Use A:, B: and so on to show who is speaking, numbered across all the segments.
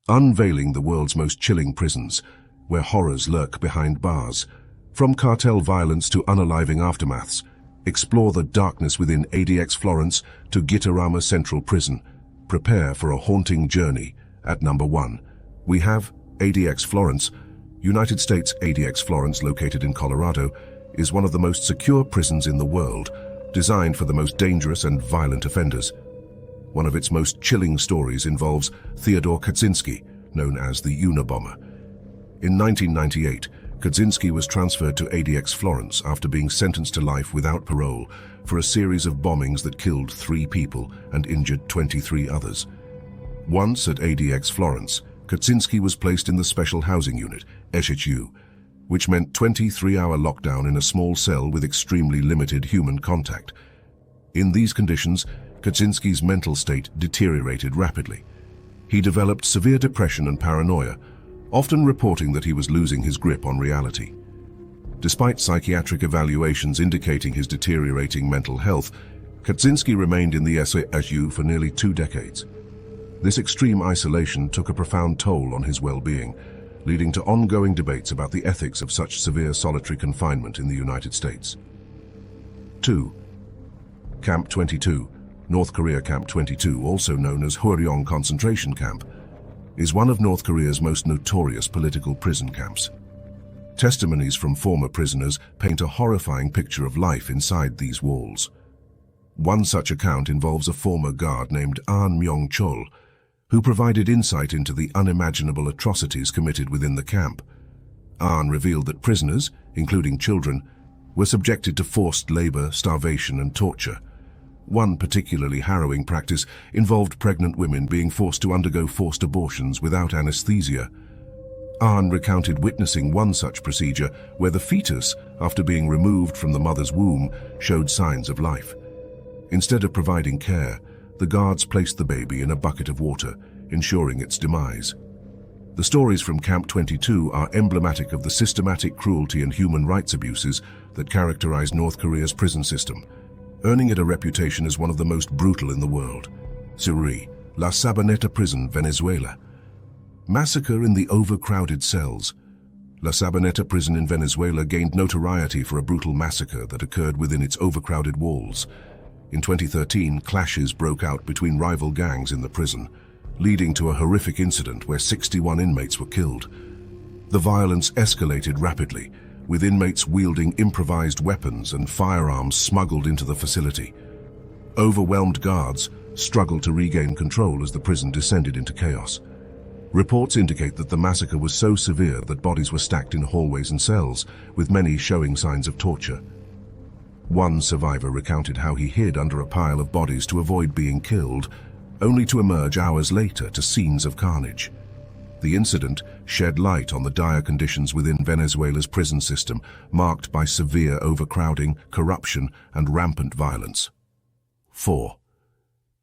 A: unveiling the world's most chilling prisons, where horrors lurk behind bars. From cartel violence to unaliving aftermaths, explore the darkness within ADX Florence to Gitarama Central Prison. Prepare for a haunting journey. At number 1, we have ADX Florence. United States. ADX Florence, located in Colorado, is one of the most secure prisons in the world, designed for the most dangerous and violent offenders. One of its most chilling stories involves Theodore Kaczynski, known as the Unabomber. In 1998, Kaczynski was transferred to ADX Florence after being sentenced to life without parole for a series of bombings that killed 3 people and injured 23 others. Once at ADX Florence, Kaczynski was placed in the Special Housing Unit, SHU, which meant 23-hour lockdown in a small cell with extremely limited human contact. In these conditions, Kaczynski's mental state deteriorated rapidly. He developed severe depression and paranoia, often reporting that he was losing his grip on reality. Despite psychiatric evaluations indicating his deteriorating mental health, Kaczynski remained in the SHU for nearly 2 decades. This extreme isolation took a profound toll on his well-being, leading to ongoing debates about the ethics of such severe solitary confinement in the United States. 2. Camp 22. North Korea. Camp 22, also known as Hwariong concentration camp, is one of North Korea's most notorious political prison camps. Testimonies from former prisoners paint a horrifying picture of life inside these walls. One such account involves a former guard named Ahn Myong-chol, who provided insight into the unimaginable atrocities committed within the camp. Ahn revealed that prisoners, including children, were subjected to forced labor, starvation, and torture. One particularly harrowing practice involved pregnant women being forced to undergo forced abortions without anesthesia. Ahn recounted witnessing one such procedure where the fetus, after being removed from the mother's womb, showed signs of life. Instead of providing care, the guards placed the baby in a bucket of water, ensuring its demise. The stories from Camp 22 are emblematic of the systematic cruelty and human rights abuses that characterize North Korea's prison system, earning it a reputation as one of the most brutal in the world. Syria, La Sabaneta Prison, Venezuela. Massacre in the overcrowded cells. La Sabaneta Prison in Venezuela gained notoriety for a brutal massacre that occurred within its overcrowded walls. In 2013, clashes broke out between rival gangs in the prison, leading to a horrific incident where 61 inmates were killed. The violence escalated rapidly, with inmates wielding improvised weapons and firearms smuggled into the facility. Overwhelmed guards struggled to regain control as the prison descended into chaos. Reports indicate that the massacre was so severe that bodies were stacked in hallways and cells, with many showing signs of torture. One survivor recounted how he hid under a pile of bodies to avoid being killed, only to emerge hours later to scenes of carnage. The incident shed light on the dire conditions within Venezuela's prison system, marked by severe overcrowding, corruption, and rampant violence. 4.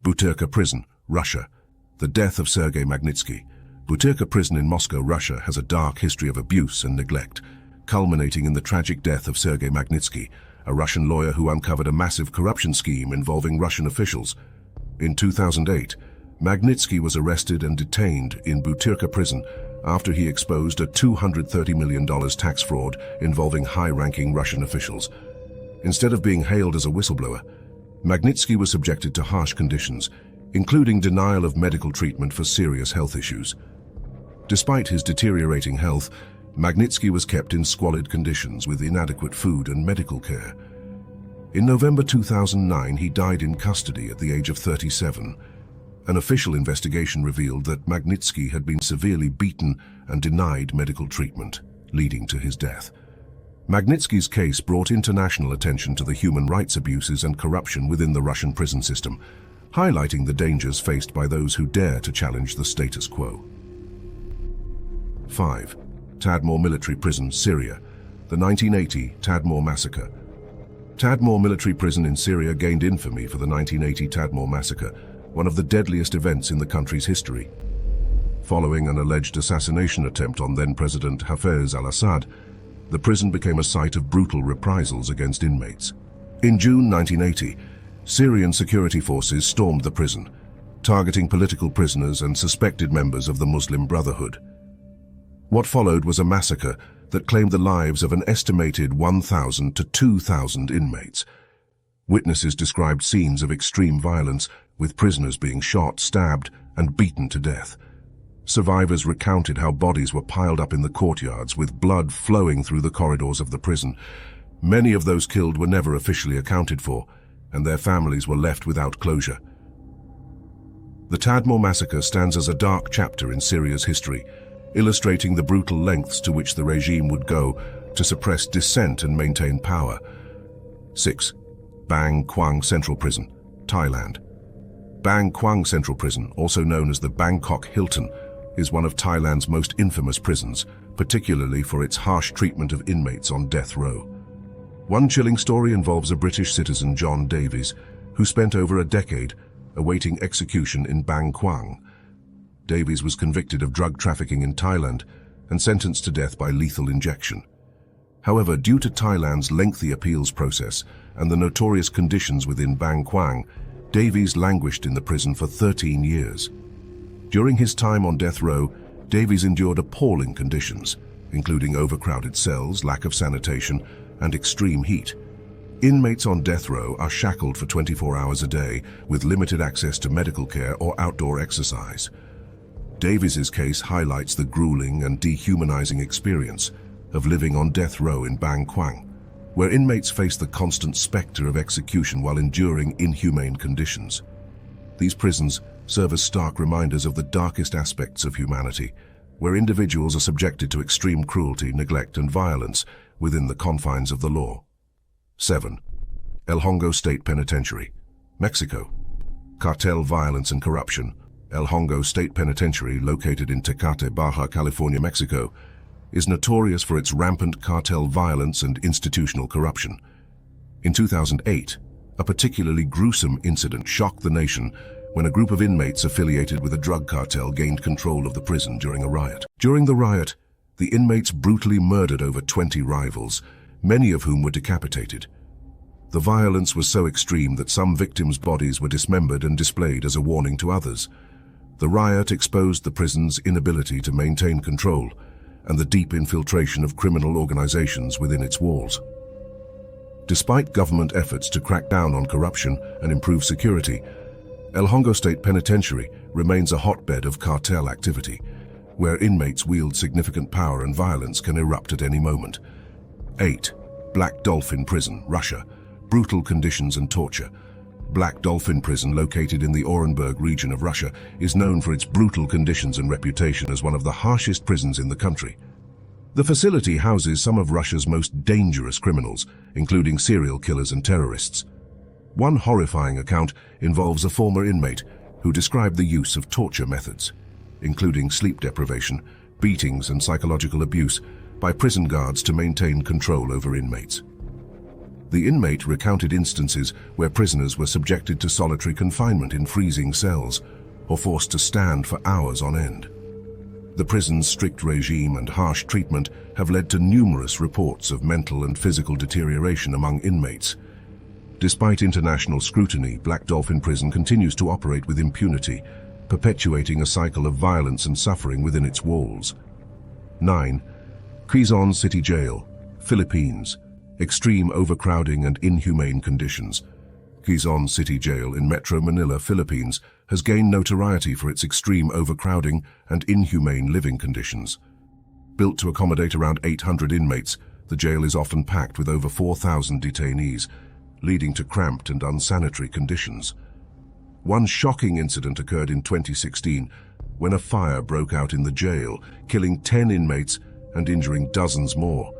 A: Butyrka Prison, Russia. The death of Sergei Magnitsky. Butyrka Prison in Moscow, Russia, has a dark history of abuse and neglect, culminating in the tragic death of Sergei Magnitsky, a Russian lawyer who uncovered a massive corruption scheme involving Russian officials. In 2008, Magnitsky was arrested and detained in Butyrka Prison after he exposed a $230 million tax fraud involving high-ranking Russian officials. Instead of being hailed as a whistleblower, Magnitsky was subjected to harsh conditions, including denial of medical treatment for serious health issues. Despite his deteriorating health, Magnitsky was kept in squalid conditions with inadequate food and medical care. In November 2009, he died in custody at the age of 37. An official investigation revealed that Magnitsky had been severely beaten and denied medical treatment, leading to his death. Magnitsky's case brought international attention to the human rights abuses and corruption within the Russian prison system, highlighting the dangers faced by those who dare to challenge the status quo. 5. Tadmor Military Prison, Syria. The 1980 Tadmor Massacre. Tadmor Military Prison in Syria gained infamy for the 1980 Tadmor Massacre, one of the deadliest events in the country's history. Following an alleged assassination attempt on then-President Hafez al-Assad, the prison became a site of brutal reprisals against inmates. In June 1980, Syrian security forces stormed the prison, targeting political prisoners and suspected members of the Muslim Brotherhood. What followed was a massacre that claimed the lives of an estimated 1,000 to 2,000 inmates. Witnesses described scenes of extreme violence, with prisoners being shot, stabbed, and beaten to death. Survivors recounted how bodies were piled up in the courtyards, with blood flowing through the corridors of the prison. Many of those killed were never officially accounted for, and their families were left without closure. The Tadmor massacre stands as a dark chapter in Syria's history, illustrating the brutal lengths to which the regime would go to suppress dissent and maintain power. 6. Bang Kwang Central Prison, Thailand. Bang Kwang Central Prison, also known as the Bangkok Hilton, is one of Thailand's most infamous prisons, particularly for its harsh treatment of inmates on death row. One chilling story involves a British citizen, John Davies, who spent over a decade awaiting execution in Bang Kwang. Davies was convicted of drug trafficking in Thailand and sentenced to death by lethal injection. However, due to Thailand's lengthy appeals process and the notorious conditions within Bang Kwang, Davies languished in the prison for 13 years. During his time on death row, Davies endured appalling conditions, including overcrowded cells, lack of sanitation, and extreme heat. Inmates on death row are shackled for 24 hours a day, with limited access to medical care or outdoor exercise. Davies's case highlights the grueling and dehumanizing experience of living on death row in Bang Kwang, where inmates face the constant specter of execution while enduring inhumane conditions. These prisons serve as stark reminders of the darkest aspects of humanity, where individuals are subjected to extreme cruelty, neglect, and violence within the confines of the law. 7. El Hongo State Penitentiary, Mexico. Cartel violence and corruption. El Hongo State Penitentiary, located in Tecate, Baja California, Mexico, is notorious for its rampant cartel violence and institutional corruption. In 2008, a particularly gruesome incident shocked the nation when a group of inmates affiliated with a drug cartel gained control of the prison during a riot. During the riot, the inmates brutally murdered over 20 rivals, many of whom were decapitated. The violence was so extreme that some victims' bodies were dismembered and displayed as a warning to others. The riot exposed the prison's inability to maintain control and the deep infiltration of criminal organizations within its walls. Despite government efforts to crack down on corruption and improve security, El Hongo State Penitentiary remains a hotbed of cartel activity, where inmates wield significant power and violence can erupt at any moment. 8. Black Dolphin Prison, Russia. Brutal conditions and torture. Black Dolphin Prison, located in the Orenburg region of Russia, is known for its brutal conditions and reputation as one of the harshest prisons in the country. The facility houses some of Russia's most dangerous criminals, including serial killers and terrorists. One horrifying account involves a former inmate who described the use of torture methods, including sleep deprivation, beatings, and psychological abuse by prison guards to maintain control over inmates. The inmate recounted instances where prisoners were subjected to solitary confinement in freezing cells or forced to stand for hours on end. The prison's strict regime and harsh treatment have led to numerous reports of mental and physical deterioration among inmates. Despite international scrutiny, Black Dolphin Prison continues to operate with impunity, perpetuating a cycle of violence and suffering within its walls. 9. Quezon City Jail, Philippines. Extreme overcrowding and inhumane conditions. Quezon City Jail in Metro Manila, Philippines, has gained notoriety for its extreme overcrowding and inhumane living conditions. Built to accommodate around 800 inmates, the jail is often packed with over 4,000 detainees, leading to cramped and unsanitary conditions. One shocking incident occurred in 2016 when a fire broke out in the jail, killing 10 inmates and injuring dozens more.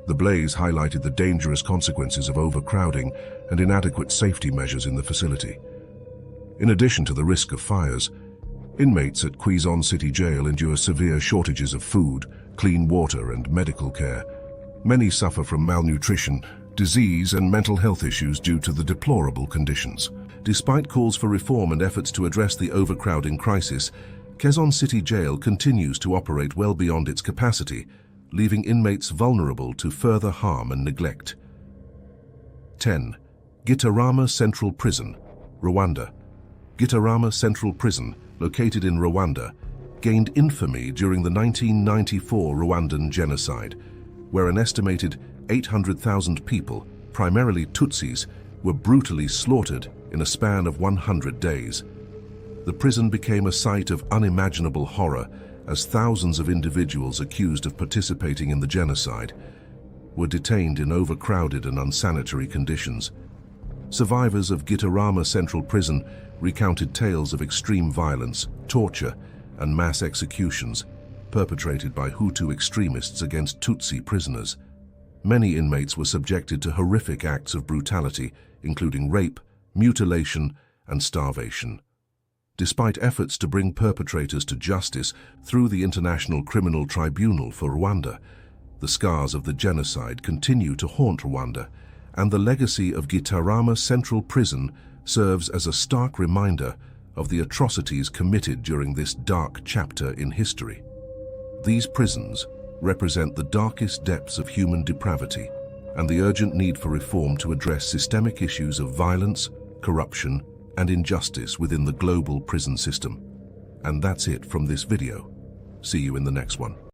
A: The blaze highlighted the dangerous consequences of overcrowding and inadequate safety measures in the facility. In addition to the risk of fires, inmates at Quezon City Jail endure severe shortages of food, clean water, and medical care. Many suffer from malnutrition, disease, and mental health issues due to the deplorable conditions. Despite calls for reform and efforts to address the overcrowding crisis, Quezon City Jail continues to operate well beyond its capacity, leaving inmates vulnerable to further harm and neglect. 10. Gitarama Central Prison, Rwanda. Gitarama Central Prison, located in Rwanda, gained infamy during the 1994 Rwandan genocide, where an estimated 800,000 people, primarily Tutsis, were brutally slaughtered in a span of 100 days. The prison became a site of unimaginable horror as thousands of individuals accused of participating in the genocide were detained in overcrowded and unsanitary conditions. Survivors of Gitarama Central Prison recounted tales of extreme violence, torture, and mass executions perpetrated by Hutu extremists against Tutsi prisoners. Many inmates were subjected to horrific acts of brutality, including rape, mutilation, and starvation. Despite efforts to bring perpetrators to justice through the International Criminal Tribunal for Rwanda, the scars of the genocide continue to haunt Rwanda, and the legacy of Gitarama Central Prison serves as a stark reminder of the atrocities committed during this dark chapter in history. These prisons represent the darkest depths of human depravity and the urgent need for reform to address systemic issues of violence, corruption, and injustice within the global prison system. And that's it from this video. See you in the next one.